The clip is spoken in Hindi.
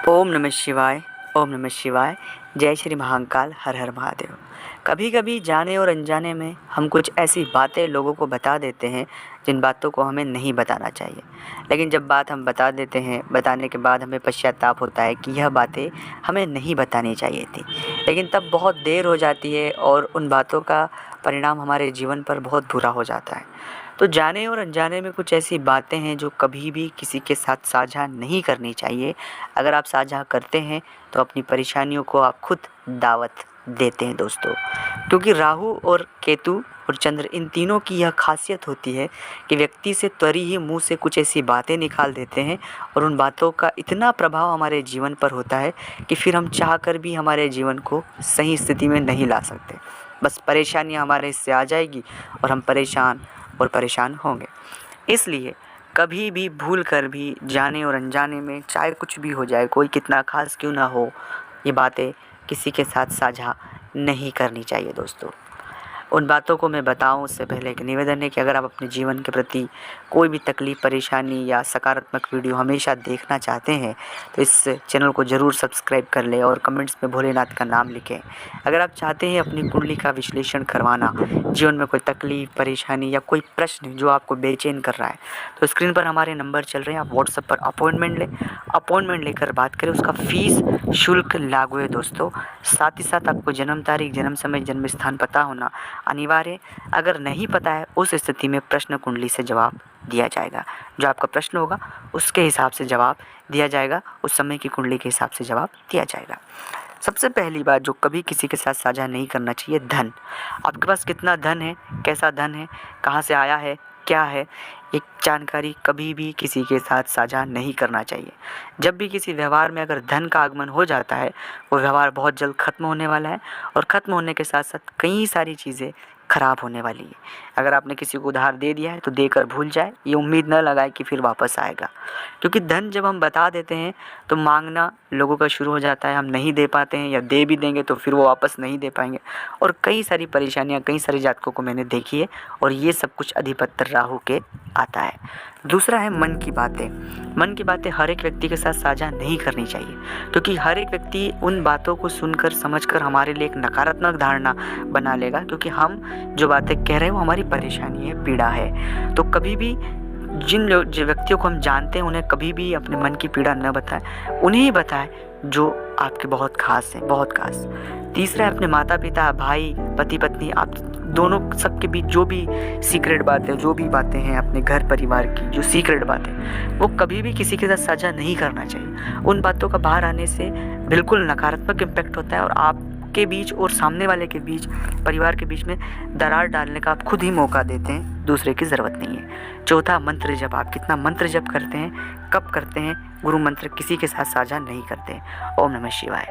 ओम नमः शिवाय। ओम नमः शिवाय। जय श्री महाकाल। हर हर महादेव। कभी कभी जाने और अनजाने में हम कुछ ऐसी बातें लोगों को बता देते हैं जिन बातों को हमें नहीं बताना चाहिए। लेकिन जब बात हम बता देते हैं, बताने के बाद हमें पश्चाताप होता है कि यह बातें हमें नहीं बतानी चाहिए थी। लेकिन तब बहुत देर हो जाती है और उन बातों का परिणाम हमारे जीवन पर बहुत बुरा हो जाता है। तो जाने और अनजाने में कुछ ऐसी बातें हैं जो कभी भी किसी के साथ साझा नहीं करनी चाहिए। अगर आप साझा करते हैं तो अपनी परेशानियों को आप खुद दावत देते हैं दोस्तों। क्योंकि राहु और केतु और चंद्र, इन तीनों की यह खासियत होती है कि व्यक्ति से त्वरी ही मुंह से कुछ ऐसी बातें निकाल देते हैं और उन बातों का इतना प्रभाव हमारे जीवन पर होता है कि फिर हम चाह कर भी हमारे जीवन को सही स्थिति में नहीं ला सकते। बस परेशानियां हमारे इससे आ जाएगी और हम परेशान होंगे। इसलिए कभी भी भूल कर भी जाने और अनजाने में, चाहे कुछ भी हो जाए, कोई कितना खास क्यों ना हो, ये बातें किसी के साथ साझा नहीं करनी चाहिए दोस्तों। उन बातों को मैं बताऊं उससे पहले एक निवेदन है कि अगर आप अपने जीवन के प्रति कोई भी तकलीफ़, परेशानी या सकारात्मक वीडियो हमेशा देखना चाहते हैं तो इस चैनल को ज़रूर सब्सक्राइब कर लें और कमेंट्स में भोलेनाथ का नाम लिखें। अगर आप चाहते हैं अपनी कुंडली का विश्लेषण करवाना, जीवन में कोई तकलीफ़, परेशानी या कोई प्रश्न जो आपको बेचैन कर रहा है, तो स्क्रीन पर हमारे नंबर चल रहे हैं। आप व्हाट्सएप पर अपॉइंटमेंट लें, अपॉइंटमेंट लेकर बात करें। उसका फ़ीस शुल्क लागू है दोस्तों। साथ ही साथ आपको जन्म तारीख, जन्म समय, जन्म स्थान पता होना अनिवार्य। अगर नहीं पता है, उस स्थिति में प्रश्न कुंडली से जवाब दिया जाएगा। जो आपका प्रश्न होगा उसके हिसाब से जवाब दिया जाएगा, उस समय की कुंडली के हिसाब से जवाब दिया जाएगा। सबसे पहली बात जो कभी किसी के साथ साझा नहीं करना चाहिए, धन। आपके पास कितना धन है, कैसा धन है, कहाँ से आया है, क्या है, एक जानकारी कभी भी किसी के साथ साझा नहीं करना चाहिए। जब भी किसी व्यवहार में अगर धन का आगमन हो जाता है, वो व्यवहार बहुत जल्द ख़त्म होने वाला है और ख़त्म होने के साथ साथ कई सारी चीज़ें ख़राब होने वाली है। अगर आपने किसी को उधार दे दिया है तो देकर भूल जाए, ये उम्मीद न लगाए कि फिर वापस आएगा। क्योंकि धन जब हम बता देते हैं तो मांगना लोगों का शुरू हो जाता है। हम नहीं दे पाते हैं या दे भी देंगे तो फिर वो वापस नहीं दे पाएंगे और कई सारी परेशानियां कई सारे जातकों को मैंने देखी है और ये सब कुछ अधिपत्र राहु के आता है। दूसरा है मन की बातें। मन की बातें हर एक व्यक्ति के साथ साझा नहीं करनी चाहिए, क्योंकि हर एक व्यक्ति उन बातों को सुनकर समझकर हमारे लिए एक नकारात्मक धारणा बना लेगा। क्योंकि हम जो बातें कह रहे हैं वो हमारी परेशानी है, पीड़ा है। तो कभी भी जिन व्यक्तियों को हम जानते हैं उन्हें कभी भी अपने मन की पीड़ा न बताएं, उन्हें ही बताएं जो आपके बहुत खास हैं, बहुत खास। तीसरा है अपने माता पिता, भाई, पति पत्नी, आप दोनों सबके बीच जो भी सीक्रेट बातें, जो भी बातें हैं अपने घर परिवार की, जो सीक्रेट बातें, वो कभी भी किसी के साथ साझा नहीं करना चाहिए। उन बातों का बाहर आने से बिल्कुल नकारात्मक इम्पैक्ट होता है और आपके बीच और सामने वाले के बीच, परिवार के बीच में दरार डालने का आप खुद ही मौका देते हैं, दूसरे की ज़रूरत नहीं है। चौथा, मंत्र जप। आप कितना मंत्र जप करते हैं, कब करते हैं? गुरु मंत्र किसी के साथ साझा नहीं करते हैं। ओम नमः शिवाय।